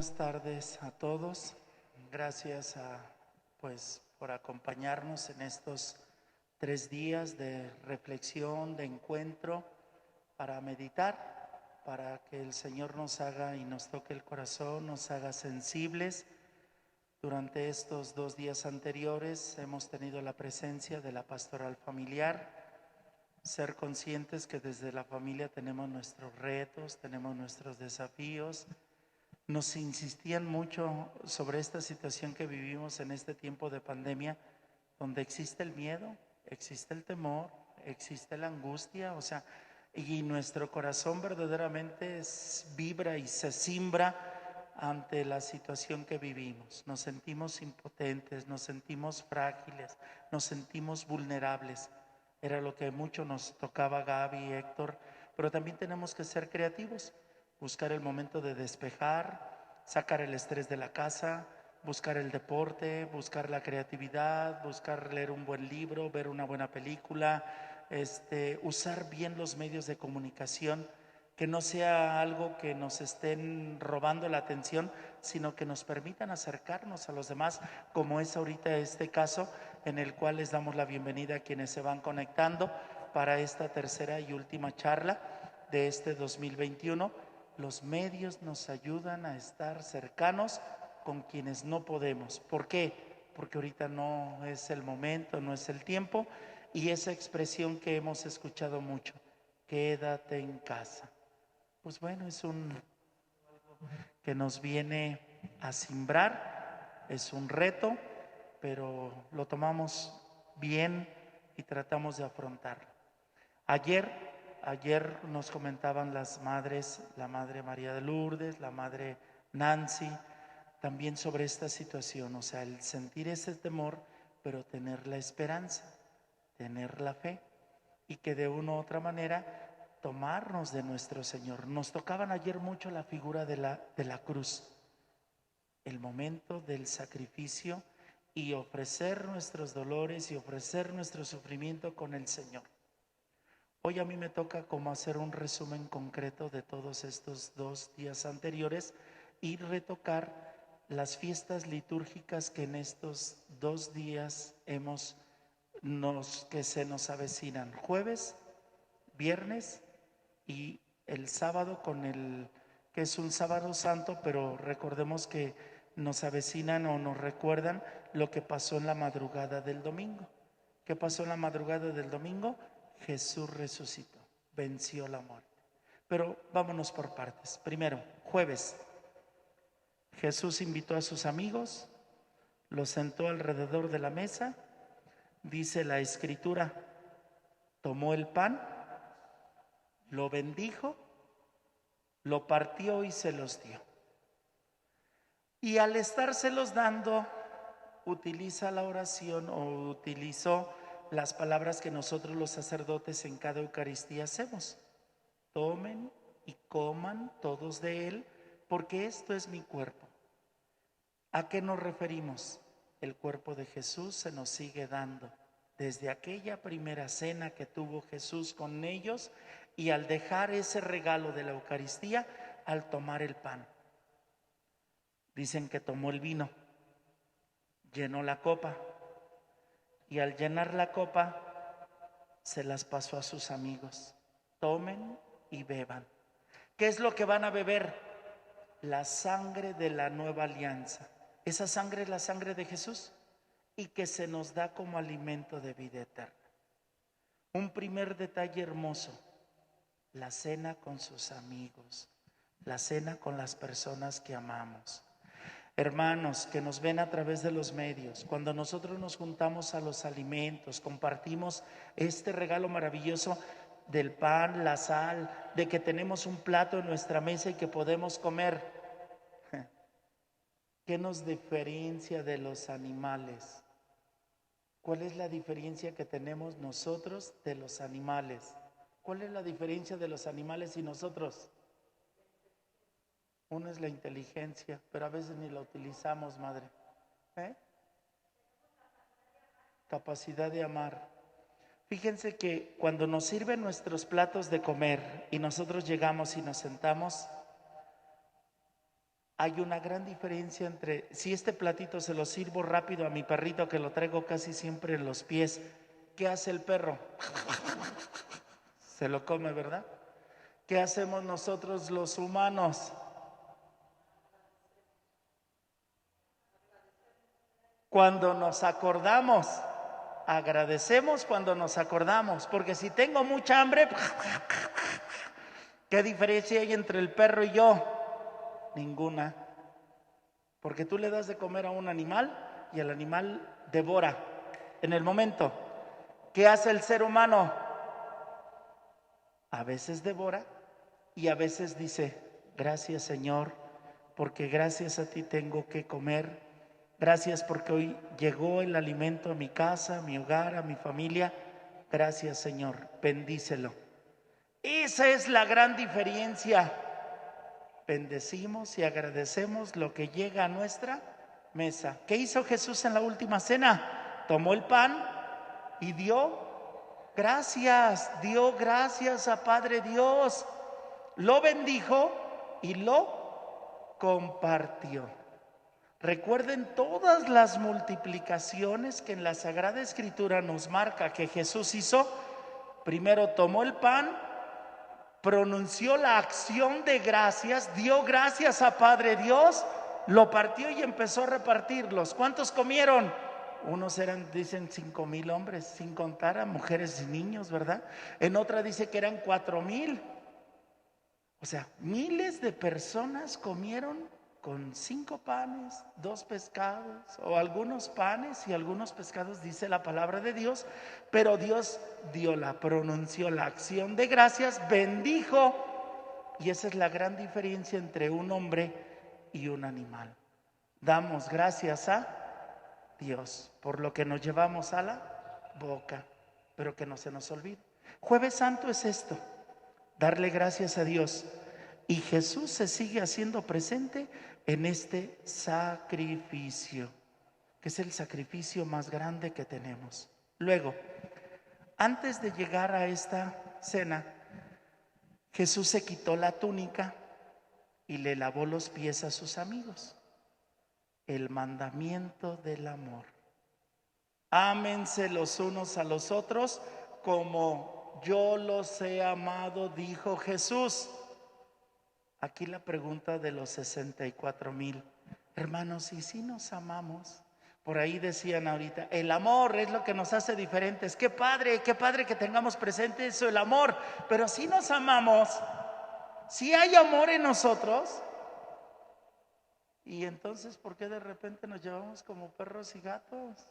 Buenas tardes a todos. Gracias por acompañarnos en estos 3 días de reflexión, de encuentro, para meditar, para que el Señor nos haga y nos toque el corazón, nos haga sensibles. Durante estos 2 días anteriores hemos tenido la presencia de la pastoral familiar. Ser conscientes que desde la familia tenemos nuestros retos, tenemos nuestros desafíos. Nos insistían mucho sobre esta situación que vivimos en este tiempo de pandemia, donde existe el miedo, existe el temor, existe la angustia, y nuestro corazón verdaderamente vibra y se cimbra ante la situación que vivimos. Nos sentimos impotentes, nos sentimos frágiles, nos sentimos vulnerables. Era lo que mucho nos tocaba Gaby y Héctor, pero también tenemos que ser creativos. Buscar el momento de despejar, sacar el estrés de la casa, buscar el deporte, buscar la creatividad, buscar leer un buen libro, ver una buena película, usar bien los medios de comunicación, que no sea algo que nos estén robando la atención, sino que nos permitan acercarnos a los demás, como es ahorita este caso en el cual les damos la bienvenida a quienes se van conectando para esta tercera y última charla de este 2021. Los medios nos ayudan a estar cercanos con quienes no podemos. ¿Por qué? Porque ahorita no es el momento, no es el tiempo, y esa expresión que hemos escuchado mucho, quédate en casa. Pues bueno, es un que nos viene a simbrar, es un reto, pero lo tomamos bien y tratamos de afrontarlo. Ayer nos comentaban las madres, la madre María de Lourdes, la madre Nancy, también sobre esta situación, el sentir ese temor, pero tener la esperanza, tener la fe, y que de una u otra manera tomarnos de nuestro Señor. Nos tocaban ayer mucho la figura de la cruz, el momento del sacrificio y ofrecer nuestros dolores y ofrecer nuestro sufrimiento con el Señor. Hoy a mí me toca como hacer un resumen concreto de todos estos 2 días anteriores y retocar las fiestas litúrgicas que en estos 2 días que se nos avecinan: jueves, viernes y el sábado, que es un sábado santo, pero recordemos que nos avecinan o nos recuerdan lo que pasó en la madrugada del domingo. ¿Qué pasó en la madrugada del domingo? Jesús resucitó, venció la muerte. Pero vámonos por partes. Primero, jueves. Jesús invitó a sus amigos, los sentó alrededor de la mesa. Dice la Escritura, tomó el pan, lo bendijo, lo partió y se los dio. Y al estárselos dando, utiliza la oración o utilizó las palabras que nosotros los sacerdotes en cada Eucaristía hacemos. Tomen y coman todos de él, porque esto es mi cuerpo. ¿A qué nos referimos? El cuerpo de Jesús se nos sigue dando desde aquella primera cena que tuvo Jesús con ellos, y al dejar ese regalo de la Eucaristía, al tomar el pan. Dicen que tomó el vino, llenó la copa, y al llenar la copa se las pasó a sus amigos. Tomen y beban. ¿Qué es lo que van a beber? La sangre de la nueva alianza. Esa sangre es la sangre de Jesús, y que se nos da como alimento de vida eterna. Un primer detalle hermoso: la cena con sus amigos, la cena con las personas que amamos. Hermanos que nos ven a través de los medios, cuando nosotros nos juntamos a los alimentos, compartimos este regalo maravilloso del pan, la sal, de que tenemos un plato en nuestra mesa y que podemos comer. ¿Qué nos diferencia de los animales? ¿Cuál es la diferencia que tenemos nosotros de los animales? ¿Cuál es la diferencia de los animales y nosotros? Uno es la inteligencia, pero a veces ni la utilizamos, madre. Capacidad de amar. Fíjense que cuando nos sirven nuestros platos de comer y nosotros llegamos y nos sentamos, hay una gran diferencia entre, si este platito se lo sirvo rápido a mi perrito que lo traigo casi siempre en los pies, ¿qué hace el perro? Se lo come, ¿verdad? ¿Qué hacemos nosotros los humanos? Cuando nos acordamos, agradecemos cuando nos acordamos, porque si tengo mucha hambre, ¿qué diferencia hay entre el perro y yo? Ninguna. Porque tú le das de comer a un animal y el animal devora en el momento. ¿Qué hace el ser humano? A veces devora y a veces dice, gracias Señor, porque gracias a ti tengo que comer. Gracias porque hoy llegó el alimento a mi casa, a mi hogar, a mi familia. Gracias Señor, bendícelo. Esa es la gran diferencia. Bendecimos y agradecemos lo que llega a nuestra mesa. ¿Qué hizo Jesús en la última cena? Tomó el pan y dio gracias a Padre Dios. Lo bendijo y lo compartió. Recuerden todas las multiplicaciones que en la Sagrada Escritura nos marca que Jesús hizo. Primero tomó el pan, pronunció la acción de gracias, dio gracias a Padre Dios, lo partió y empezó a repartirlos. ¿Cuántos comieron? Unos eran, dicen, 5,000 hombres, sin contar a mujeres y niños, ¿verdad? En otra dice que eran 4,000. O sea, miles de personas comieron con 5 panes, 2 pescados, o algunos panes y algunos pescados, dice la palabra de Dios, pero Dios pronunció la acción de gracias, bendijo, y esa es la gran diferencia entre un hombre y un animal. Damos gracias a Dios por lo que nos llevamos a la boca, pero que no se nos olvide. Jueves Santo es esto, darle gracias a Dios. Y Jesús se sigue haciendo presente en este sacrificio, que es el sacrificio más grande que tenemos. Luego, antes de llegar a esta cena, Jesús se quitó la túnica y le lavó los pies a sus amigos. El mandamiento del amor. Ámense los unos a los otros como yo los he amado, dijo Jesús. Aquí la pregunta de los 64,000. Hermanos, ¿y si nos amamos? Por ahí decían ahorita, el amor es lo que nos hace diferentes. Qué padre que tengamos presente eso, el amor. Pero si nos amamos, si hay amor en nosotros, y entonces, ¿por qué de repente nos llevamos como perros y gatos?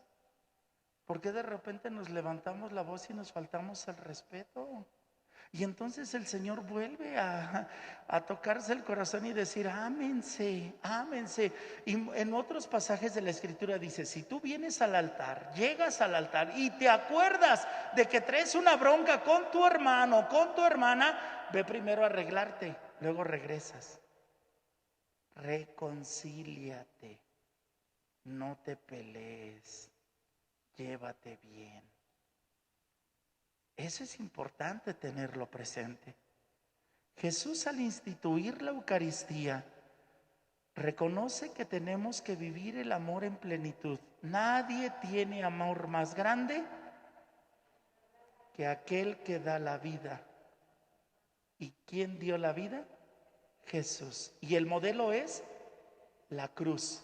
¿Por qué de repente nos levantamos la voz y nos faltamos el respeto? Y entonces el Señor vuelve a tocarse el corazón y decir, ámense, ámense. Y en otros pasajes de la Escritura dice, si tú vienes al altar, llegas al altar y te acuerdas de que traes una bronca con tu hermano, con tu hermana, ve primero a arreglarte, luego regresas. Reconcíliate, no te pelees, llévate bien. Eso es importante tenerlo presente. Jesús, al instituir la Eucaristía, reconoce que tenemos que vivir el amor en plenitud. Nadie tiene amor más grande que aquel que da la vida. ¿Y quién dio la vida? Jesús. Y el modelo es la cruz,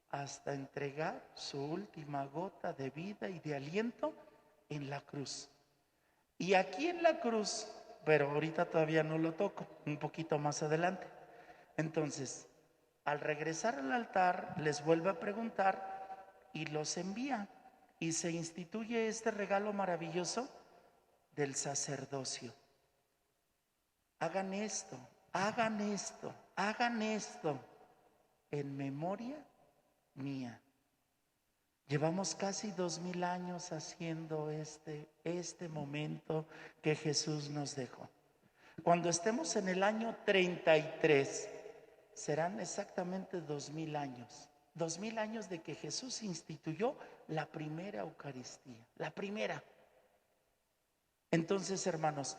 hasta entregar su última gota de vida y de aliento en la cruz. Y aquí en la cruz, pero ahorita todavía no lo toco, un poquito más adelante. Entonces, al regresar al altar, les vuelve a preguntar y los envía. Y se instituye este regalo maravilloso del sacerdocio. Hagan esto, hagan esto, hagan esto en memoria mía. Llevamos casi 2,000 años haciendo este momento que Jesús nos dejó. Cuando estemos en el año 33, serán exactamente 2,000 años. 2,000 años de que Jesús instituyó la primera Eucaristía, la primera. Entonces, hermanos,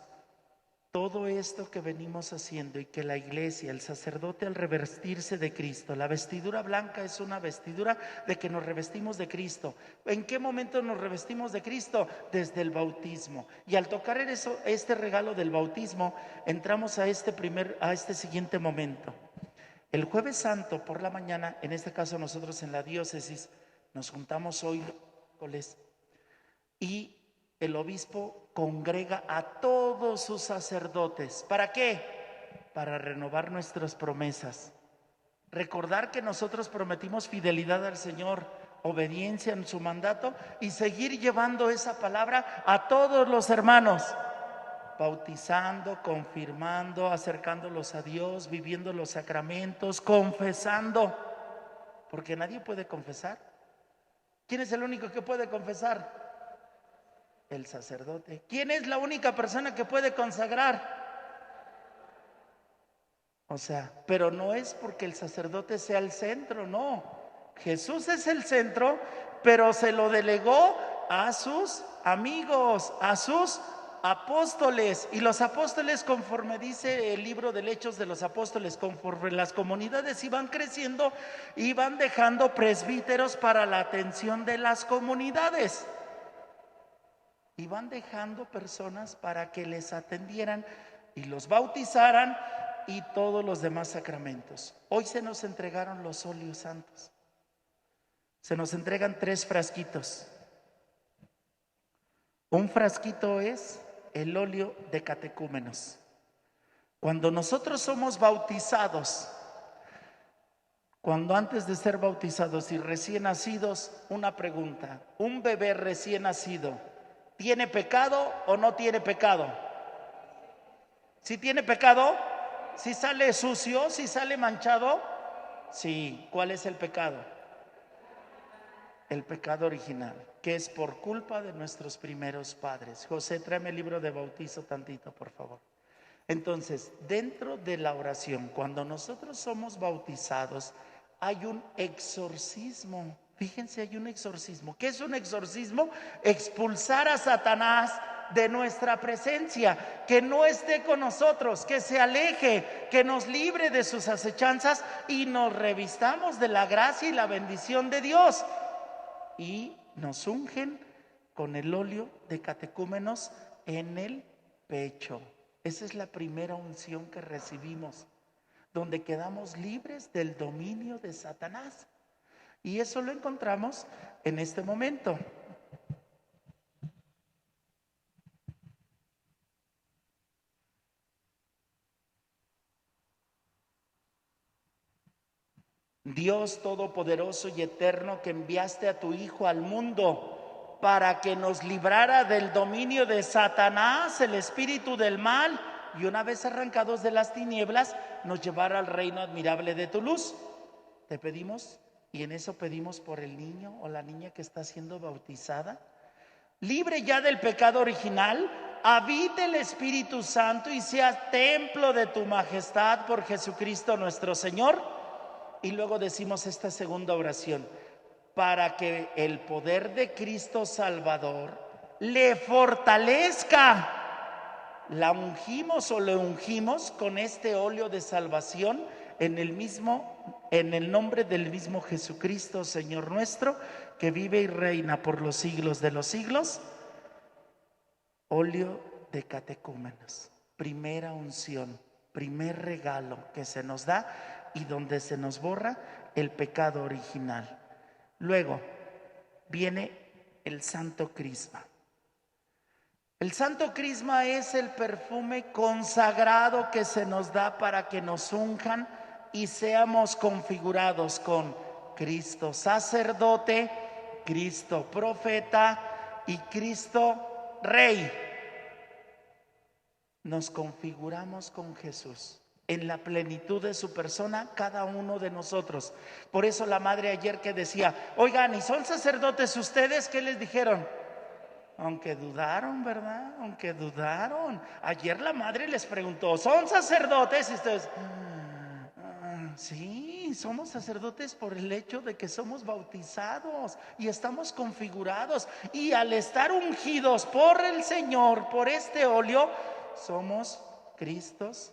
todo esto que venimos haciendo y que la iglesia, el sacerdote al revestirse de Cristo, la vestidura blanca es una vestidura de que nos revestimos de Cristo. ¿En qué momento nos revestimos de Cristo? Desde el bautismo. Y al tocar este regalo del bautismo, entramos a este siguiente momento. El Jueves Santo por la mañana, en este caso nosotros en la diócesis, nos juntamos hoy los miércoles y el obispo congrega a todos sus sacerdotes. ¿Para qué? Para renovar nuestras promesas. Recordar que nosotros prometimos fidelidad al Señor, obediencia en su mandato y seguir llevando esa palabra a todos los hermanos, bautizando, confirmando, acercándolos a Dios, viviendo los sacramentos, confesando, porque nadie puede confesar. ¿Quién es el único que puede confesar? El sacerdote. ¿Quién es la única persona que puede consagrar? O sea, pero no es porque el sacerdote sea el centro, no. Jesús es el centro, pero se lo delegó a sus amigos, a sus apóstoles. Y los apóstoles, conforme dice el libro de Hechos de los Apóstoles, conforme las comunidades iban creciendo, iban dejando presbíteros para la atención de las comunidades. Iban dejando personas para que les atendieran y los bautizaran y todos los demás sacramentos. Hoy se nos entregaron los óleos santos. Se nos entregan 3 frasquitos. Un frasquito es el óleo de catecúmenos. Cuando nosotros somos bautizados, cuando antes de ser bautizados y recién nacidos, una pregunta: ¿un bebé recién nacido tiene pecado o no tiene pecado? ¿Si tiene pecado? ¿Si sale sucio? ¿Si sale manchado? Sí. ¿Cuál es el pecado? El pecado original, que es por culpa de nuestros primeros padres. José, tráeme el libro de bautizo tantito, por favor. Entonces, dentro de la oración, cuando nosotros somos bautizados, hay un exorcismo. Fíjense, hay un exorcismo. ¿Qué es un exorcismo? Expulsar a Satanás de nuestra presencia, que no esté con nosotros, que se aleje, que nos libre de sus acechanzas y nos revistamos de la gracia y la bendición de Dios. Y nos ungen con el óleo de catecúmenos en el pecho. Esa es la primera unción que recibimos, donde quedamos libres del dominio de Satanás. Y eso lo encontramos en este momento. Dios todopoderoso y eterno, que enviaste a tu Hijo al mundo para que nos librara del dominio de Satanás, el espíritu del mal, y una vez arrancados de las tinieblas, nos llevara al reino admirable de tu luz. Te pedimos, y en eso pedimos por el niño o la niña que está siendo bautizada, libre ya del pecado original, habite el Espíritu Santo y sea templo de tu majestad por Jesucristo nuestro Señor. Y luego decimos esta segunda oración: para que el poder de Cristo Salvador le fortalezca. La ungimos o le ungimos con este óleo de salvación en el nombre del mismo Jesucristo, Señor nuestro, que vive y reina por los siglos de los siglos. Óleo de catecúmenos, primera unción, primer regalo que se nos da y donde se nos borra el pecado original. Luego viene el Santo Crisma. El Santo Crisma es el perfume consagrado que se nos da para que nos unjan y seamos configurados con Cristo sacerdote, Cristo profeta y Cristo Rey. Nos configuramos con Jesús en la plenitud de su persona, cada uno de nosotros. Por eso la madre ayer que decía: oigan, ¿y son sacerdotes ustedes? ¿Qué les dijeron? Aunque dudaron, ¿verdad? Aunque dudaron. Ayer la madre les preguntó: ¿son sacerdotes? Y ustedes: sí, somos sacerdotes por el hecho de que somos bautizados y estamos configurados. Y al estar ungidos por el Señor, por este óleo, somos Cristos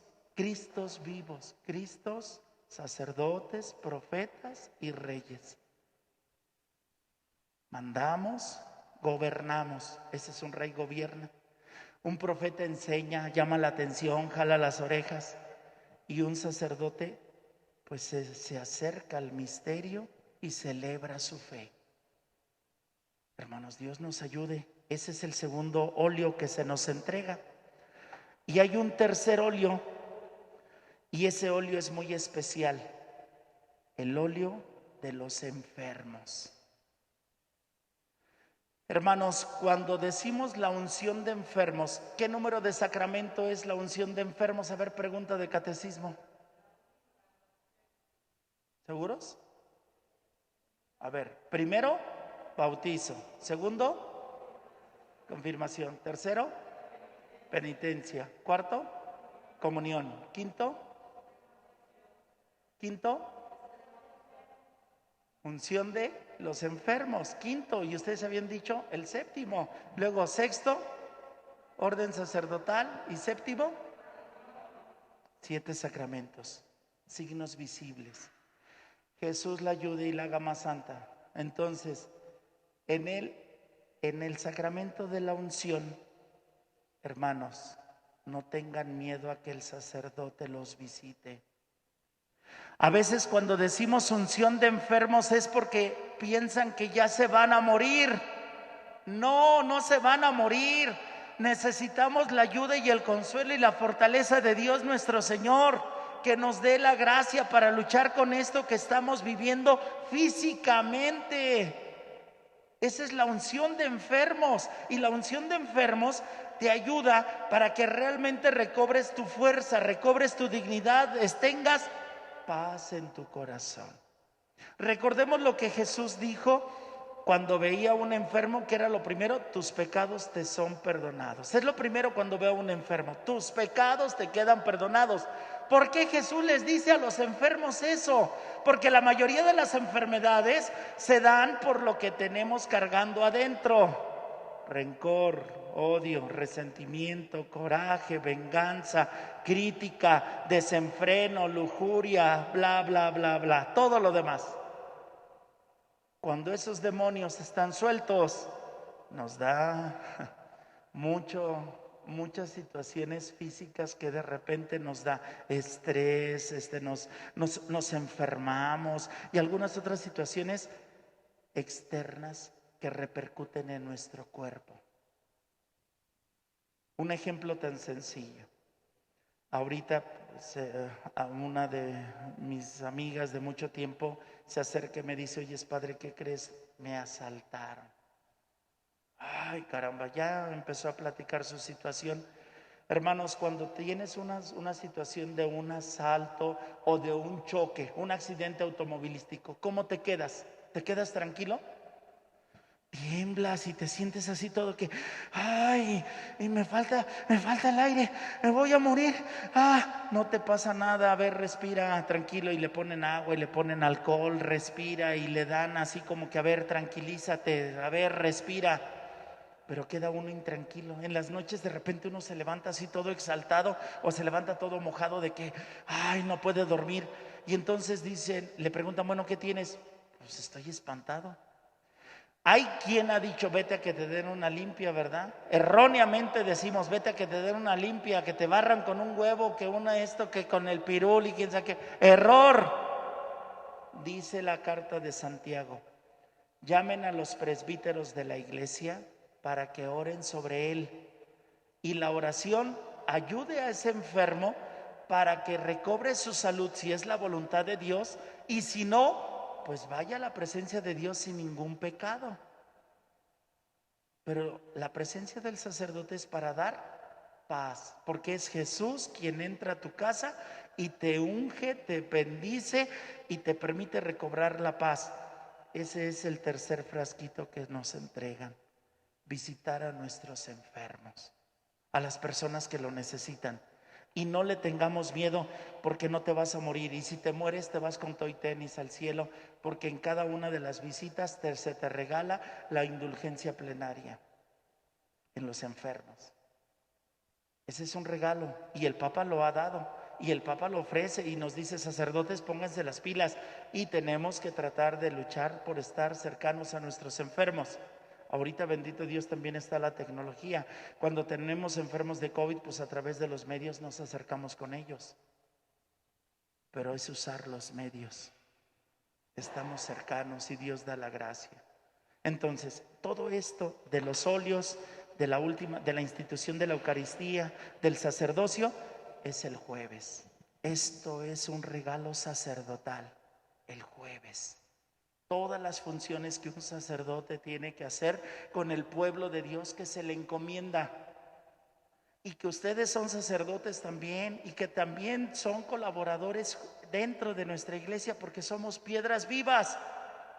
vivos, Cristos, sacerdotes, profetas y reyes. Mandamos, gobernamos. Ese es un rey, gobierna. Un profeta enseña, llama la atención, jala las orejas. Y un sacerdote pues se acerca al misterio y celebra su fe. Hermanos, Dios nos ayude. Ese es el segundo óleo que se nos entrega. Y hay un tercer óleo, y ese óleo es muy especial, el óleo de los enfermos. Hermanos, cuando decimos la unción de enfermos, ¿qué número de sacramento es la unción de enfermos? A ver, pregunta de catecismo. ¿Seguros? A ver, primero, bautizo. Segundo, confirmación. Tercero, penitencia. Cuarto, comunión. Quinto, unción de los enfermos. Quinto, y ustedes habían dicho el séptimo. Luego sexto, orden sacerdotal. Y séptimo, 7 sacramentos, signos visibles. Jesús la ayude y la haga más santa. Entonces, en el sacramento de la unción, hermanos, no tengan miedo a que el sacerdote los visite. A veces cuando decimos unción de enfermos es porque piensan que ya se van a morir. No, no se van a morir. Necesitamos la ayuda y el consuelo y la fortaleza de Dios nuestro Señor, que nos dé la gracia para luchar con esto que estamos viviendo físicamente. Esa es la unción de enfermos, y la unción de enfermos te ayuda para que realmente recobres tu fuerza, recobres tu dignidad, tengas paz en tu corazón. Recordemos lo que Jesús dijo cuando veía a un enfermo, que era lo primero: tus pecados te son perdonados. Es lo primero cuando veo a un enfermo: tus pecados te quedan perdonados. ¿Por qué Jesús les dice a los enfermos eso? Porque la mayoría de las enfermedades se dan por lo que tenemos cargando adentro: rencor, odio, resentimiento, coraje, venganza, crítica, desenfreno, lujuria, bla, bla, bla, bla, todo lo demás. Cuando esos demonios están sueltos, nos da muchas situaciones físicas que de repente nos da estrés, nos enfermamos, y algunas otras situaciones externas que repercuten en nuestro cuerpo. Un ejemplo tan sencillo. Ahorita a una de mis amigas de mucho tiempo se acerca y me dice: oye, padre, ¿qué crees? Me asaltaron. Ay, caramba, ya empezó a platicar su situación. Hermanos, cuando tienes una situación de un asalto o de un choque, un accidente automovilístico, ¿cómo te quedas? ¿Te quedas tranquilo? Tiemblas y te sientes así todo que, ay, y me falta el aire, me voy a morir. No te pasa nada, a ver, respira, tranquilo, y le ponen agua y le ponen alcohol, respira, y le dan así como que, a ver, tranquilízate, a ver, respira. Pero queda uno intranquilo. En las noches de repente uno se levanta así todo exaltado, o se levanta todo mojado de que, ay, no puede dormir. Y entonces le preguntan, bueno, ¿qué tienes? Pues estoy espantado. Hay quien ha dicho: vete a que te den una limpia, ¿verdad? Erróneamente decimos: vete a que te den una limpia, que te barran con un huevo, que que con el pirul y quién sabe qué. Error. Dice la carta de Santiago: llamen a los presbíteros de la iglesia para que oren sobre él, y la oración ayude a ese enfermo para que recobre su salud, si es la voluntad de Dios, y si no, pues vaya a la presencia de Dios sin ningún pecado. Pero la presencia del sacerdote es para dar paz, porque es Jesús quien entra a tu casa y te unge, te bendice y te permite recobrar la paz. Ese es el tercer frasquito que nos entregan: visitar a nuestros enfermos, a las personas que lo necesitan. Y no le tengamos miedo, porque no te vas a morir. Y si te mueres, te vas con toy tenis al cielo, porque en cada una de las visitas se te regala la indulgencia plenaria en los enfermos. Ese es un regalo y el Papa lo ha dado y el Papa lo ofrece y nos dice: sacerdotes, pónganse las pilas, y tenemos que tratar de luchar por estar cercanos a nuestros enfermos. Ahorita, bendito Dios, también está la tecnología. Cuando tenemos enfermos de COVID, pues a través de los medios nos acercamos con ellos. Pero es usar los medios. Estamos cercanos y Dios da la gracia. Entonces, todo esto de los óleos, de la institución de la Eucaristía, del sacerdocio, es el jueves. Esto es un regalo sacerdotal, el jueves. Todas las funciones que un sacerdote tiene que hacer con el pueblo de Dios que se le encomienda. Y que ustedes son sacerdotes también, y que también son colaboradores dentro de nuestra iglesia, porque somos piedras vivas.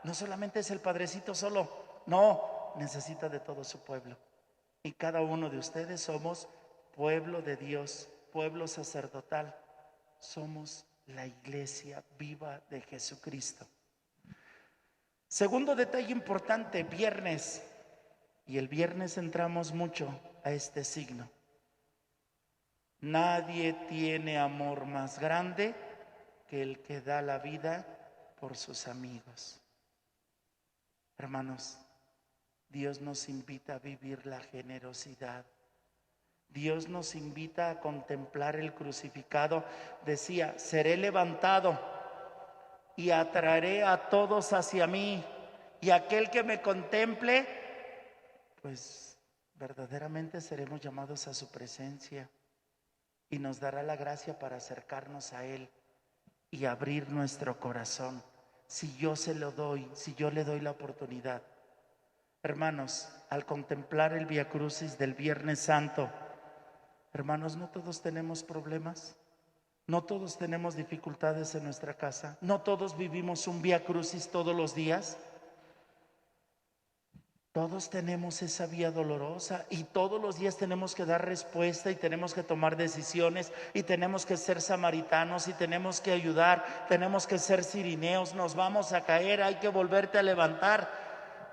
No solamente es el padrecito solo, no, necesita de todo su pueblo. Y cada uno de ustedes somos pueblo de Dios, pueblo sacerdotal. Somos la iglesia viva de Jesucristo. Segundo detalle importante, viernes. Y el viernes entramos mucho a este signo. Nadie tiene amor más grande que el que da la vida por sus amigos. Hermanos, Dios nos invita a vivir la generosidad. Dios nos invita a contemplar el crucificado. Decía: seré levantado y atraeré a todos hacia mí, y aquel que me contemple, pues verdaderamente seremos llamados a su presencia, y nos dará la gracia para acercarnos a Él y abrir nuestro corazón, si yo se lo doy, si yo le doy la oportunidad. Hermanos, al contemplar el Vía Crucis del Viernes Santo, hermanos, no todos tenemos problemas, no todos tenemos dificultades en nuestra casa, no todos vivimos un Vía Crucis todos los días. Todos tenemos esa vía dolorosa y todos los días tenemos que dar respuesta y tenemos que tomar decisiones y tenemos que ser samaritanos y tenemos que ayudar, tenemos que ser cirineos. Nos vamos a caer, hay que volverte a levantar,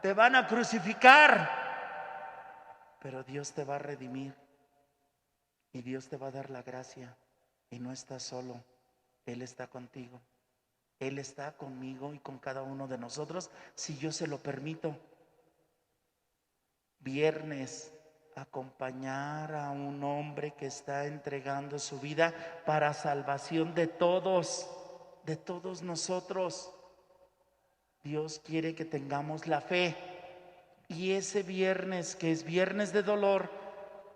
te van a crucificar, pero Dios te va a redimir y Dios te va a dar la gracia, y no estás solo, Él está contigo, Él está conmigo y con cada uno de nosotros si yo se lo permito. Viernes, acompañar a un hombre que está entregando su vida para salvación de todos nosotros. Dios quiere que tengamos la fe, y ese viernes, que es viernes de dolor,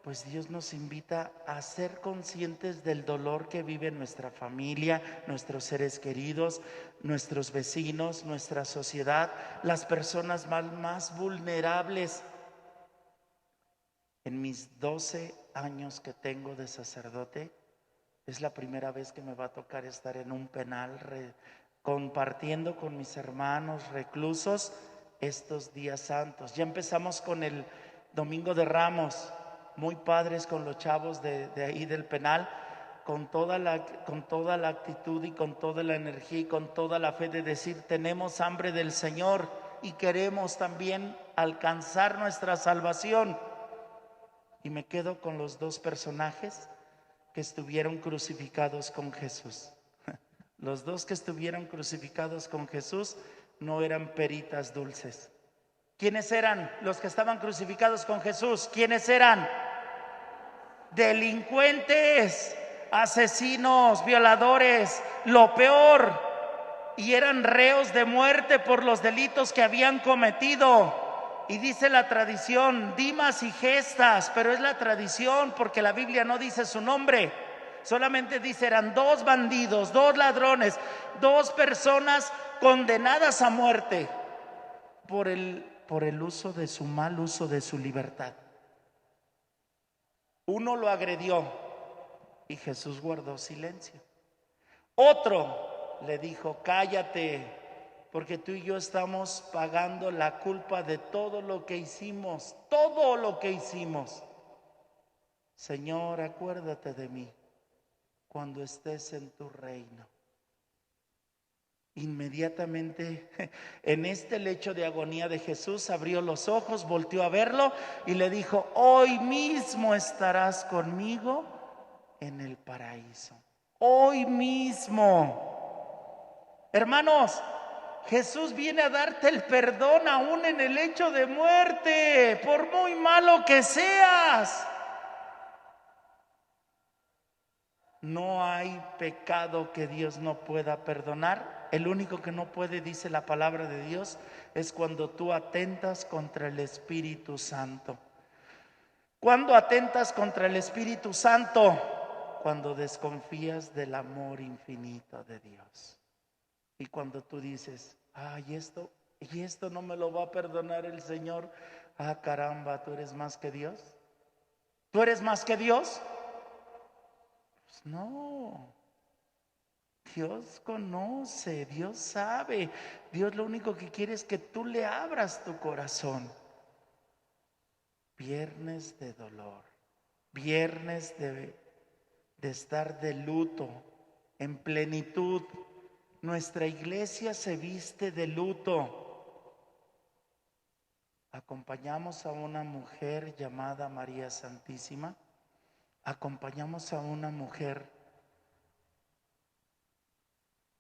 pues Dios nos invita a ser conscientes del dolor que vive nuestra familia, nuestros seres queridos, nuestros vecinos, nuestra sociedad, las personas más vulnerables. En mis 12 años que tengo de sacerdote, es la primera vez que me va a tocar estar en un penal compartiendo con mis hermanos reclusos estos días santos. Ya empezamos con el Domingo de Ramos, muy padres con los chavos de ahí del penal, con toda la actitud y con toda la energía y con toda la fe de decir: tenemos hambre del Señor y queremos también alcanzar nuestra salvación. Y me quedo con los dos personajes que estuvieron crucificados con Jesús. Los dos que estuvieron crucificados con Jesús no eran peritas dulces. ¿Quiénes eran los que estaban crucificados con Jesús? ¿Quiénes eran? Delincuentes, asesinos, violadores, lo peor. Y eran reos de muerte por los delitos que habían cometido. Y dice la tradición, Dimas y Gestas, pero es la tradición porque la Biblia no dice su nombre. Solamente dice: eran dos bandidos, dos ladrones, dos personas condenadas a muerte por el uso de su mal uso de su libertad. Uno lo agredió y Jesús guardó silencio. Otro le dijo: cállate, porque tú y yo estamos pagando la culpa de todo lo que hicimos, todo lo que hicimos. Señor, acuérdate de mí cuando estés en tu reino. Inmediatamente, en este lecho de agonía de Jesús, abrió los ojos, volteó a verlo y le dijo: hoy mismo estarás conmigo en el paraíso. Hoy mismo. Hermanos, Jesús viene a darte el perdón aún en el lecho de muerte, por muy malo que seas. No hay pecado que Dios no pueda perdonar. El único que no puede, dice la palabra de Dios, es cuando tú atentas contra el Espíritu Santo. ¿Cuándo atentas contra el Espíritu Santo? Cuando desconfías del amor infinito de Dios. Y cuando tú dices: ay, esto no me lo va a perdonar el Señor. Ah, caramba, ¿tú eres más que Dios? ¿Tú eres más que Dios? Pues no. Dios conoce, Dios sabe. Dios lo único que quiere es que tú le abras tu corazón. Viernes de dolor, viernes de estar de luto, en plenitud. Nuestra iglesia se viste de luto. Acompañamos a una mujer llamada María Santísima. Acompañamos a una mujer,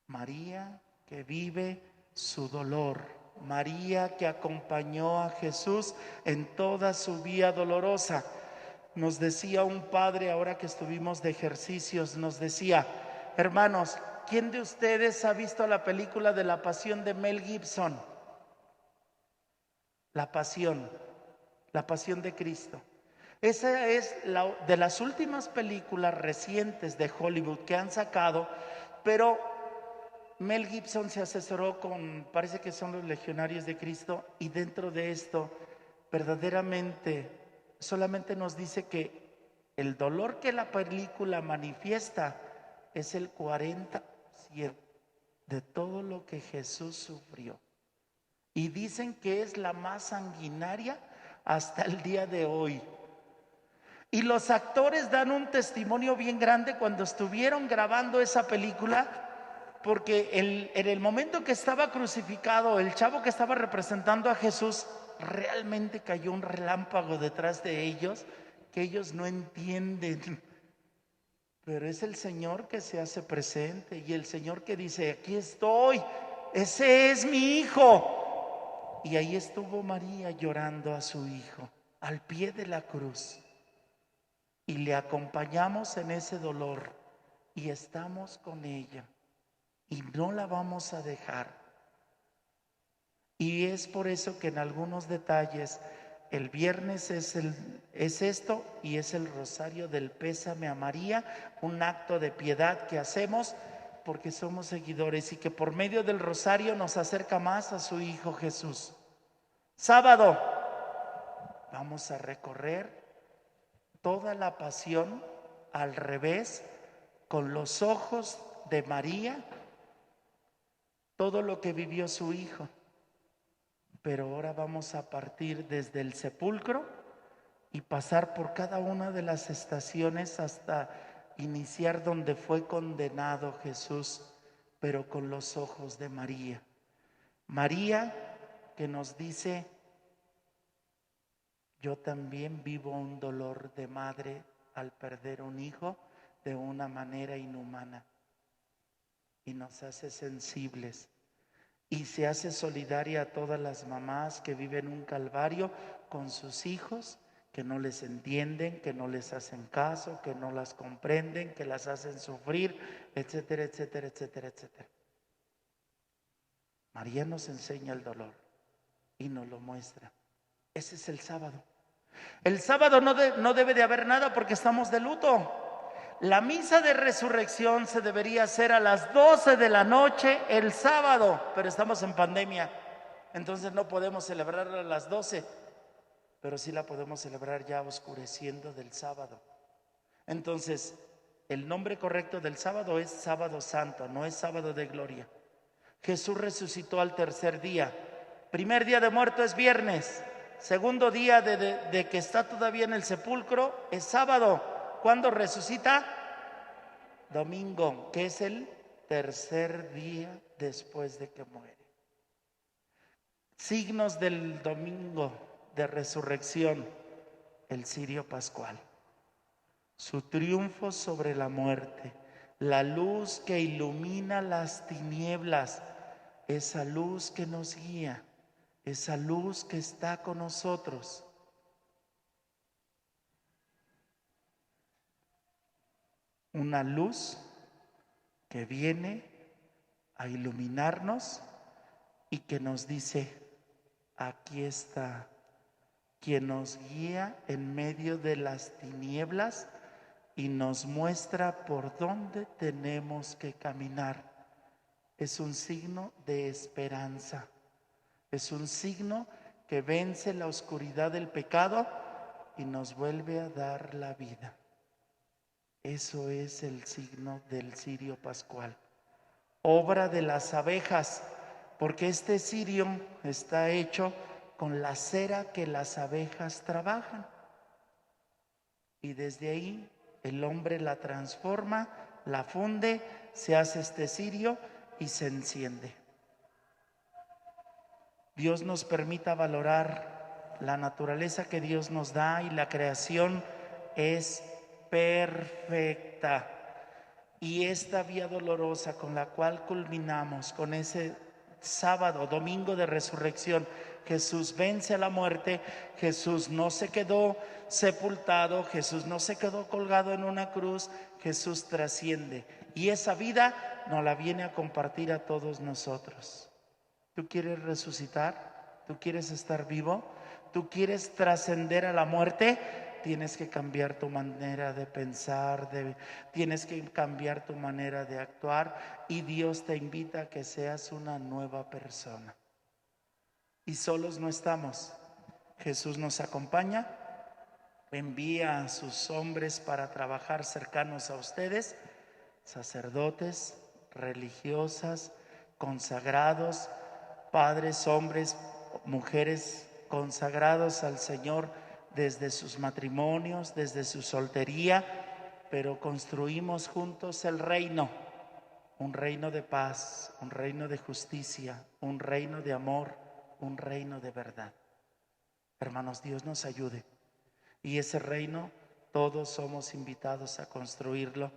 María, que vive su dolor. María, que acompañó a Jesús en toda su vía dolorosa. Nos decía un padre, ahora que estuvimos de ejercicios, nos decía: hermanos, ¿quién de ustedes ha visto la película de La Pasión de Mel Gibson? La Pasión de Cristo. Esa es de las últimas películas recientes de Hollywood que han sacado, pero Mel Gibson se asesoró con, parece que son los Legionarios de Cristo, y dentro de esto verdaderamente solamente nos dice que el dolor que la película manifiesta es el 40% de todo lo que Jesús sufrió. Y dicen que es la más sanguinaria hasta el día de hoy. Y los actores dan un testimonio bien grande cuando estuvieron grabando esa película, porque en el momento que estaba crucificado, el chavo que estaba representando a Jesús, realmente cayó un relámpago detrás de ellos que ellos no entienden. Pero es el Señor que se hace presente y el Señor que dice: aquí estoy, ese es mi hijo. Y ahí estuvo María llorando a su hijo al pie de la cruz. Y le acompañamos en ese dolor y estamos con ella y no la vamos a dejar. Y es por eso que en algunos detalles el viernes es esto, y es el rosario del pésame a María, un acto de piedad que hacemos porque somos seguidores y que por medio del rosario nos acerca más a su Hijo Jesús. Sábado vamos a recorrer toda la pasión al revés, con los ojos de María, todo lo que vivió su Hijo. Pero ahora vamos a partir desde el sepulcro y pasar por cada una de las estaciones hasta iniciar donde fue condenado Jesús, pero con los ojos de María. María, que nos dice: yo también vivo un dolor de madre al perder un hijo de una manera inhumana, y nos hace sensibles. Y se hace solidaria a todas las mamás que viven un calvario con sus hijos, que no les entienden, que no les hacen caso, que no las comprenden, que las hacen sufrir, etcétera, etcétera, etcétera, etcétera. María nos enseña el dolor y nos lo muestra. Ese es el sábado. El sábado no debe de haber nada porque estamos de luto. La misa de resurrección se debería hacer a las 12 de la noche el sábado, pero estamos en pandemia, entonces no podemos celebrarla a las 12, pero sí la podemos celebrar ya oscureciendo del sábado. Entonces, el nombre correcto del sábado es Sábado Santo, no es Sábado de Gloria. Jesús resucitó al tercer día. Primer día de muerto es viernes. Segundo día de que está todavía en el sepulcro es sábado. ¿Cuándo resucita? Domingo, que es el tercer día después de que muere. Signos del domingo de resurrección, el cirio pascual, su triunfo sobre la muerte, la luz que ilumina las tinieblas, esa luz que nos guía, esa luz que está con nosotros. Una luz que viene a iluminarnos y que nos dice: aquí está quien nos guía en medio de las tinieblas y nos muestra por dónde tenemos que caminar. Es un signo de esperanza, es un signo que vence la oscuridad del pecado y nos vuelve a dar la vida. Eso es el signo del cirio pascual, obra de las abejas, porque este cirio está hecho con la cera que las abejas trabajan. Y desde ahí el hombre la transforma, la funde, se hace este cirio y se enciende. Dios nos permita valorar la naturaleza que Dios nos da, y la creación es perfecta. Y esta vía dolorosa con la cual culminamos con ese sábado, domingo de resurrección, Jesús vence a la muerte, Jesús no se quedó sepultado, Jesús no se quedó colgado en una cruz, Jesús trasciende. Y esa vida nos la viene a compartir a todos nosotros. ¿Tú quieres resucitar? ¿Tú quieres estar vivo? ¿Tú quieres trascender a la muerte? Tienes que cambiar tu manera de pensar, tienes que cambiar tu manera de actuar, y Dios te invita a que seas una nueva persona. Y solos no estamos. Jesús nos acompaña, envía a sus hombres para trabajar cercanos a ustedes, sacerdotes, religiosas, consagrados, padres, hombres, mujeres consagrados al Señor desde sus matrimonios, desde su soltería, pero construimos juntos el reino, un reino de paz, un reino de justicia, un reino de amor, un reino de verdad. Hermanos, Dios nos ayude, y ese reino todos somos invitados a construirlo,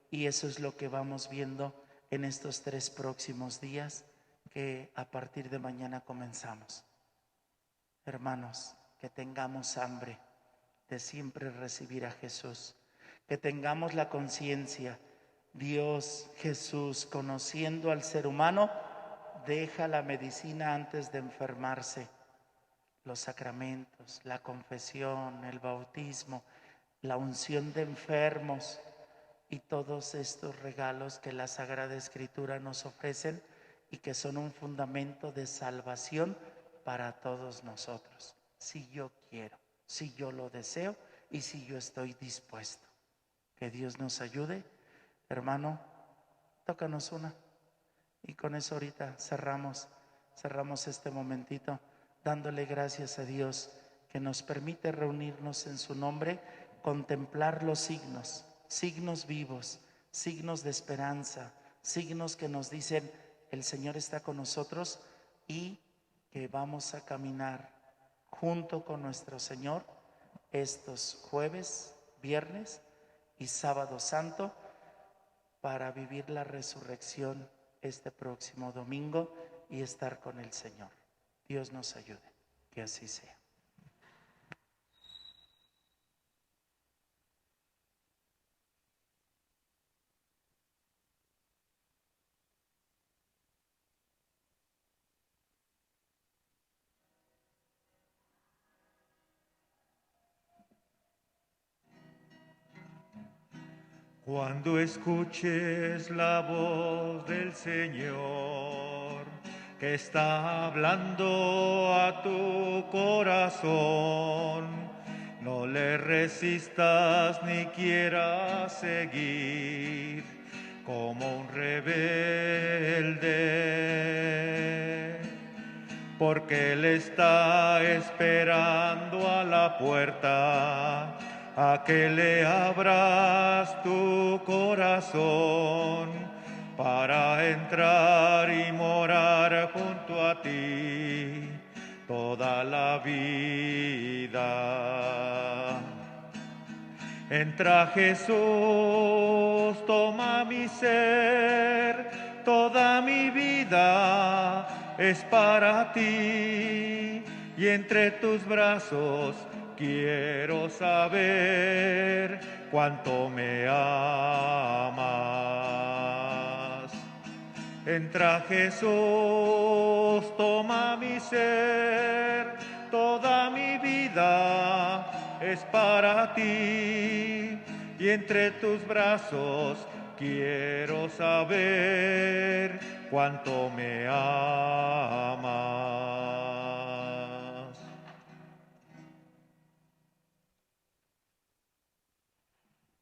y eso es lo que vamos viendo en estos 3 próximos días que a partir de mañana comenzamos. Hermanos, que tengamos hambre de siempre recibir a Jesús, que tengamos la conciencia: Dios, Jesús, conociendo al ser humano, deja la medicina antes de enfermarse. Los sacramentos, la confesión, el bautismo, la unción de enfermos y todos estos regalos que la Sagrada Escritura nos ofrecen y que son un fundamento de salvación para todos nosotros. Si yo quiero, si yo lo deseo y si yo estoy dispuesto. Que Dios nos ayude. Hermano, tócanos una, y con eso ahorita cerramos este momentito, dándole gracias a Dios que nos permite reunirnos en su nombre, contemplar los signos vivos, signos de esperanza, signos que nos dicen: el Señor está con nosotros, y que vamos a caminar junto con nuestro Señor estos jueves, viernes y sábado santo, para vivir la resurrección este próximo domingo y estar con el Señor. Dios nos ayude, que así sea. Cuando escuches la voz del Señor, que está hablando a tu corazón, no le resistas ni quieras seguir como un rebelde, porque Él está esperando a la puerta a que le abras tu corazón, para entrar y morar junto a ti toda la vida. Entra Jesús, toma mi ser, toda mi vida es para ti, y entre tus brazos quiero saber cuánto me amas. Entra Jesús, toma mi ser, toda mi vida es para ti, y entre tus brazos quiero saber cuánto me amas.